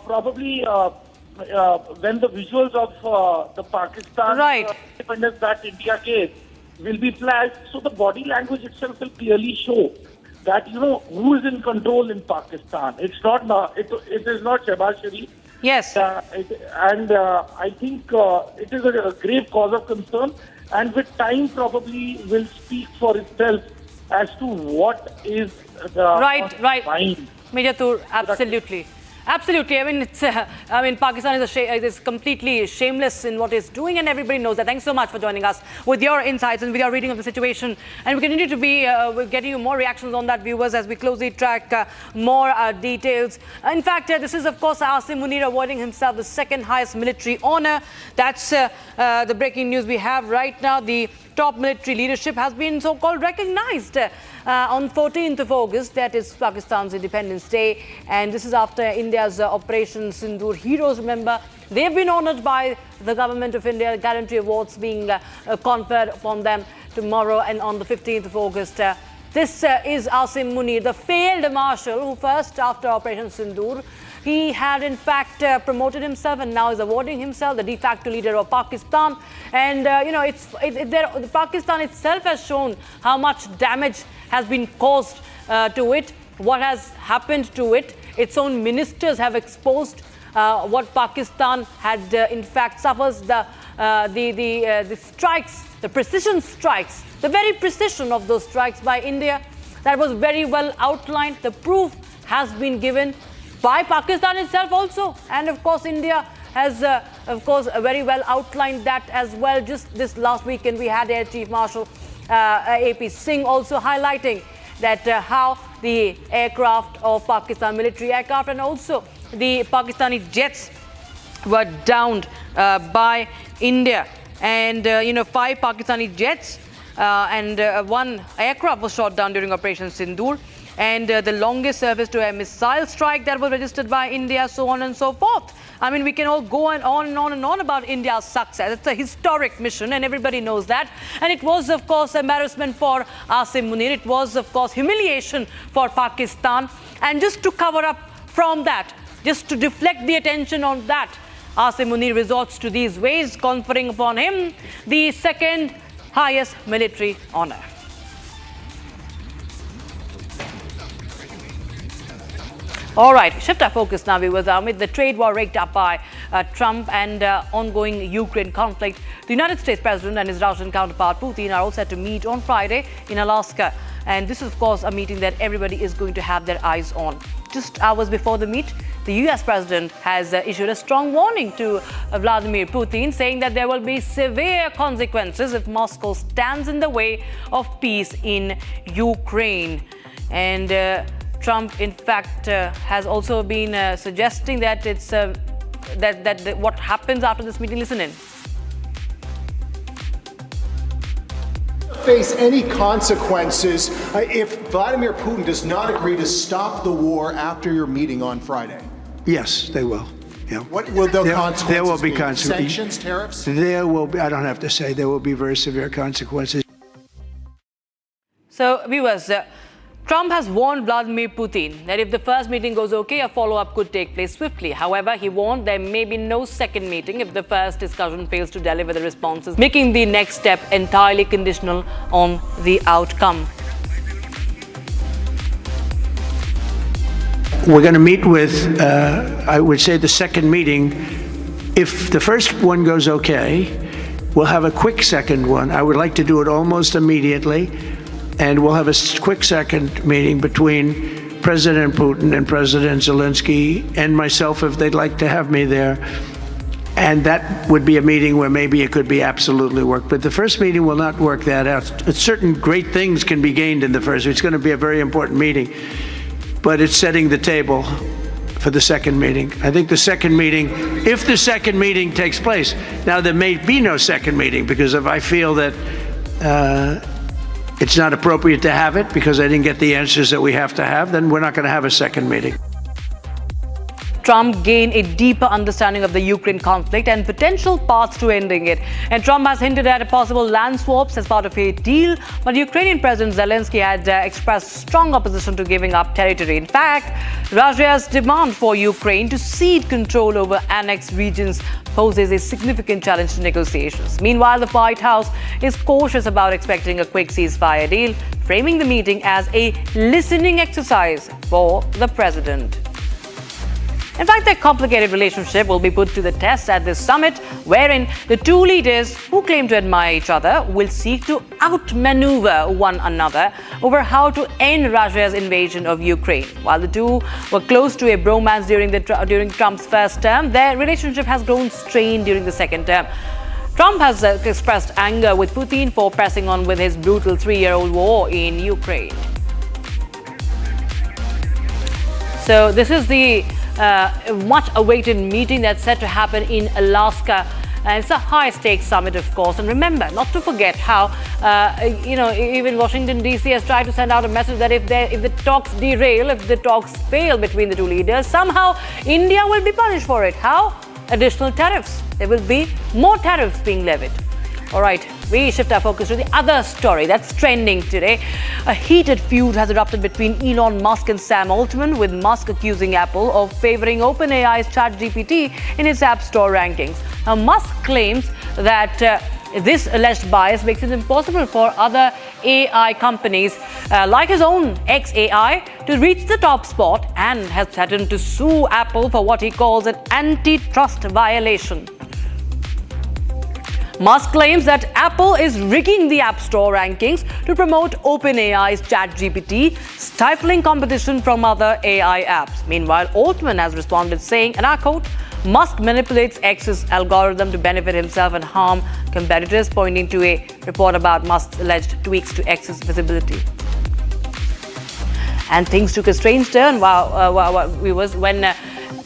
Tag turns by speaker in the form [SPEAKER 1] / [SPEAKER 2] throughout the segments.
[SPEAKER 1] probably when the visuals of the Pakistan independence that India gave will be flashed, so the body language itself will clearly show that, who is in control in Pakistan. It's not, it is not Shehbaz Sharif.
[SPEAKER 2] Yes.
[SPEAKER 1] I think it is a grave cause of concern, and with time probably will speak for itself as to what is the mind.
[SPEAKER 2] Major Tur, absolutely. Absolutely. I mean, Pakistan is completely shameless in what it's doing, and everybody knows that. Thanks so much for joining us with your insights and with your reading of the situation. And we continue to be getting you more reactions on that, viewers, as we closely track more details. In fact, this is, of course, Asim Munir awarding himself the second highest military honor. That's the breaking news we have right now. The top military leadership has been so-called recognized on 14th of August, that is Pakistan's Independence Day, and this is after India's Operation Sindoor heroes. Remember, they've been honored by the government of India, gallantry awards being conferred upon them tomorrow and on the 15th of August. This is Asim Munir, the failed marshal who first, after Operation Sindoor, he had in fact promoted himself and now is awarding himself the de facto leader of Pakistan. And Pakistan itself has shown how much damage has been caused to it, what has happened to it. Its own ministers have exposed what Pakistan had in fact suffers, the strikes, the precision strikes, the very precision of those strikes by India. That was very well outlined. The proof has been given by Pakistan itself also, and of course India has very well outlined that as well. Just this last weekend we had Air Chief Marshal AP Singh also highlighting that how the aircraft of Pakistan, military aircraft, and also the Pakistani jets were downed by India, and 5 Pakistani jets and 1 aircraft was shot down during Operation Sindoor. And the longest surface-to-air missile strike that was registered by India, so on and so forth. I mean, we can all go on and on about India's success. It's a historic mission, and everybody knows that. And it was, of course, embarrassment for Asim Munir. It was, of course, humiliation for Pakistan. And just to cover up from that, just to deflect the attention on that, Asim Munir resorts to these ways, conferring upon him the second highest military honor. All right, shift our focus now, viewers. Amid the trade war raked up by Trump and ongoing Ukraine conflict, the United States President and his Russian counterpart Putin are all set to meet on Friday in Alaska. And this is, of course, a meeting that everybody is going to have their eyes on. Just hours before the meet, the US President has issued a strong warning to Vladimir Putin, saying that there will be severe consequences if Moscow stands in the way of peace in Ukraine. And Trump, in fact, has also been suggesting that it's that what happens after this meeting. Listen in.
[SPEAKER 3] Face any consequences if Vladimir Putin does not agree to stop the war after your meeting on Friday?
[SPEAKER 4] Yes, they will. Yeah.
[SPEAKER 3] What will the consequences
[SPEAKER 4] There will be
[SPEAKER 3] be?
[SPEAKER 4] consequences.
[SPEAKER 3] Sanctions, tariffs?
[SPEAKER 4] There will be. I don't have to say. There will be very severe consequences.
[SPEAKER 2] So, viewers, Trump has warned Vladimir Putin that if the first meeting goes okay, a follow-up could take place swiftly. However, he warned there may be no second meeting if the first discussion fails to deliver the responses, making the next step entirely conditional on the outcome.
[SPEAKER 4] We're going to meet with, I would say, the second meeting. If the first one goes okay, we'll have a quick second one. I would like to do it almost immediately. And we'll have a quick second meeting between President Putin and President Zelensky and myself, if they'd like to have me there. And that would be a meeting where maybe it could be absolutely work. But the first meeting will not work that out. Certain great things can be gained in the first. It's going to be a very important meeting. But it's setting the table for the second meeting. I think the second meeting, if the second meeting takes place, now there may be no second meeting, because if I feel that it's not appropriate to have it because I didn't get the answers that we have to have, then we're not going to have a second meeting.
[SPEAKER 2] Trump gain a deeper understanding of the Ukraine conflict and potential paths to ending it. And Trump has hinted at possible land swaps as part of a deal, but Ukrainian President Zelensky had expressed strong opposition to giving up territory. In fact, Russia's demand for Ukraine to cede control over annexed regions poses a significant challenge to negotiations. Meanwhile, the White House is cautious about expecting a quick ceasefire deal, framing the meeting as a listening exercise for the president. In fact, their complicated relationship will be put to the test at this summit, wherein the two leaders, who claim to admire each other, will seek to outmaneuver one another over how to end Russia's invasion of Ukraine. While the two were close to a bromance during Trump's first term, their relationship has grown strained during the second term. Trump has expressed anger with Putin for pressing on with his brutal 3-year-old war in Ukraine. So this is the much-awaited meeting that's set to happen in Alaska. And it's a high-stakes summit, of course. And remember, not to forget how, even Washington, D.C. has tried to send out a message that if the talks derail, if the talks fail between the two leaders, somehow India will be punished for it. How? Additional tariffs. There will be more tariffs being levied. All right, we shift our focus to the other story that's trending today. A heated feud has erupted between Elon Musk and Sam Altman, with Musk accusing Apple of favoring OpenAI's ChatGPT in its App Store rankings. Now, Musk claims that this alleged bias makes it impossible for other AI companies like his own xAI to reach the top spot, and has threatened to sue Apple for what he calls an antitrust violation. Musk claims that Apple is rigging the App Store rankings to promote OpenAI's ChatGPT, stifling competition from other AI apps. Meanwhile, Altman has responded saying, and I quote, "Musk manipulates X's algorithm to benefit himself and harm competitors," pointing to a report about Musk's alleged tweaks to X's visibility. And things took a strange turn when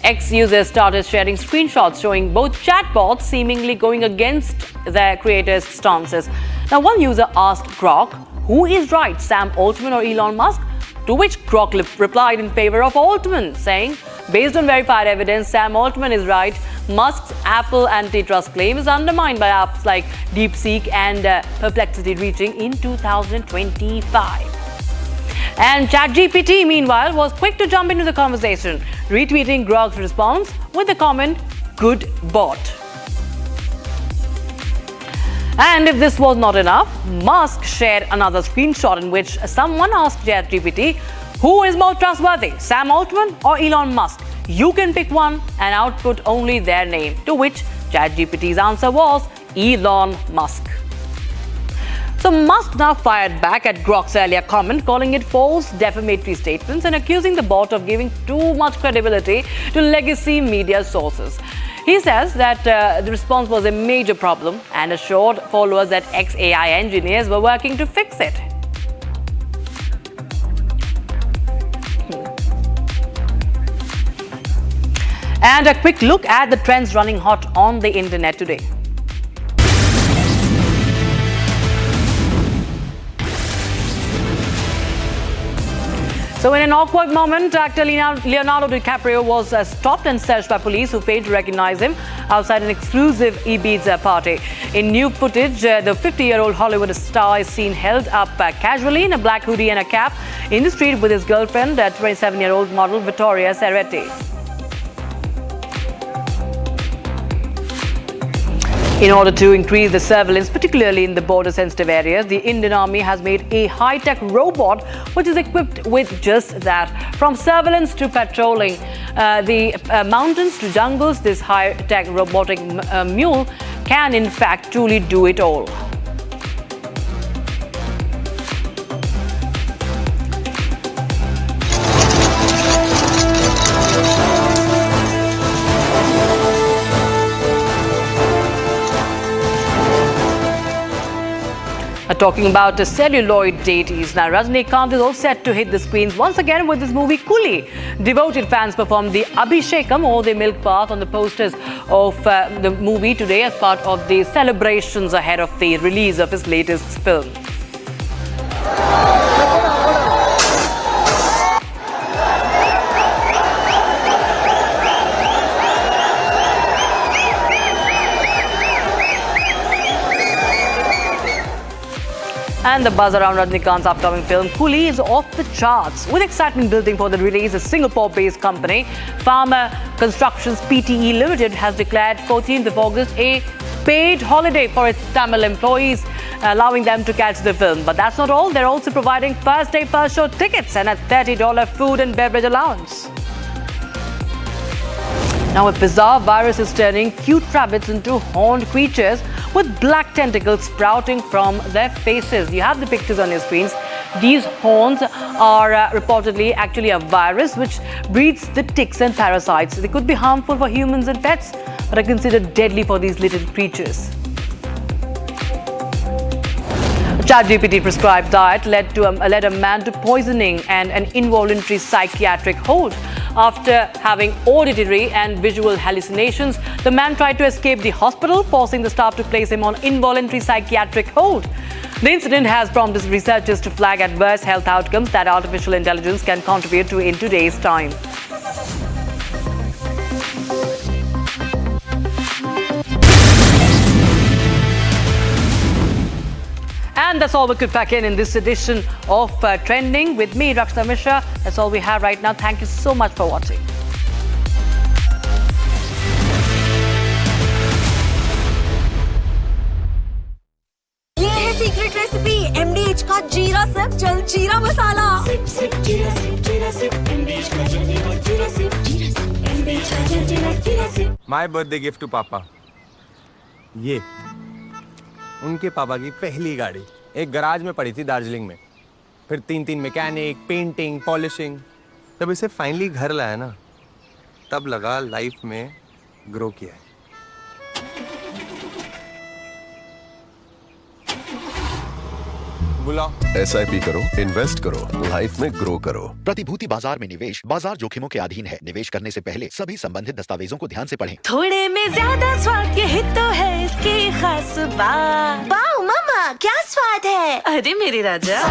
[SPEAKER 2] X users started sharing screenshots showing both chatbots seemingly going against their creators' stances. Now, one user asked Grok, who is right, Sam Altman or Elon Musk? To which Grok replied in favor of Altman, saying, based on verified evidence, Sam Altman is right. Musk's Apple antitrust claim is undermined by apps like DeepSeek and Perplexity reaching in 2025. And ChatGPT, meanwhile, was quick to jump into the conversation, retweeting Grok's response with the comment, "Good bot." And if this was not enough, Musk shared another screenshot in which someone asked ChatGPT, who is more trustworthy, Sam Altman or Elon Musk? You can pick one and output only their name. To which ChatGPT's answer was Elon Musk. So Musk now fired back at Grok's earlier comment, calling it false defamatory statements and accusing the bot of giving too much credibility to legacy media sources. He says that the response was a major problem and assured followers that xAI engineers were working to fix it. And a quick look at the trends running hot on the internet today. So in an awkward moment, actor Leonardo DiCaprio was stopped and searched by police who failed to recognize him outside an exclusive Ibiza party. In new footage, the 50-year-old Hollywood star is seen held up casually in a black hoodie and a cap in the street with his girlfriend, 27-year-old model Vittoria Serretti. In order to increase the surveillance, particularly in the border-sensitive areas, the Indian Army has made a high-tech robot which is equipped with just that. From surveillance to patrolling the mountains to jungles, this high-tech robotic mule can in fact truly do it all. Talking about the celluloid deities, now Rajinikanth is all set to hit the screens once again with his movie Coolie. Devoted fans performed the Abhishekam, or the milk bath, on the posters of the movie today as part of the celebrations ahead of the release of his latest film. And the buzz around Rajinikanth's upcoming film Coolie is off the charts. With excitement building for the release, a Singapore-based company, Farmer Constructions Pte Limited, has declared 14th of August a paid holiday for its Tamil employees, allowing them to catch the film. But that's not all. They're also providing first day, first show tickets and a $30 food and beverage allowance. Now, a bizarre virus is turning cute rabbits into horned creatures with black tentacles sprouting from their faces. You have the pictures on your screens. These horns are reportedly actually a virus which breeds the ticks and parasites. They could be harmful for humans and pets, but are considered deadly for these little creatures. ChatGPT prescribed diet led a man to poisoning and an involuntary psychiatric hold. After having auditory and visual hallucinations, the man tried to escape the hospital, forcing the staff to place him on involuntary psychiatric hold. The incident has prompted researchers to flag adverse health outcomes that artificial intelligence can contribute to in today's time. And that's all we could pack in this edition of Trending. With me, Rakshita Mishra. That's all we have right now. Thank you so much for watching.
[SPEAKER 5] ये है secret recipe MDH का जीरा SIP जल जीरा मसाला। SIP SIP जीरा SIP MDH का जल जीरा सिप MDH का जल जीरा SIP.
[SPEAKER 6] My birthday gift to पापा। ये उनके पापा की पहली गाड़ी एक गराज में पड़ी थी दार्जिलिंग में। फिर 3 मैकेनिक, पेंटिंग, पॉलिशिंग। जब इसे फाइनली घर लाया ना, तब लगा लाइफ में ग्रो किया है। बुलाओ।
[SPEAKER 7] SIP करो, इन्वेस्ट करो, लाइफ में ग्रो करो।
[SPEAKER 8] प्रतिभूति बाजार में निवेश बाजार जोखिमों के अधीन है। निवेश करने से पहले सभी संबंधित दस्तावेजों को ध्यान से पढ़ें।
[SPEAKER 5] थोड़े में ज्यादा स्वाद यही तो है इसकी खास बात। वाओ मम्मा, क्या स्वाद है? अरे मेरे राजा।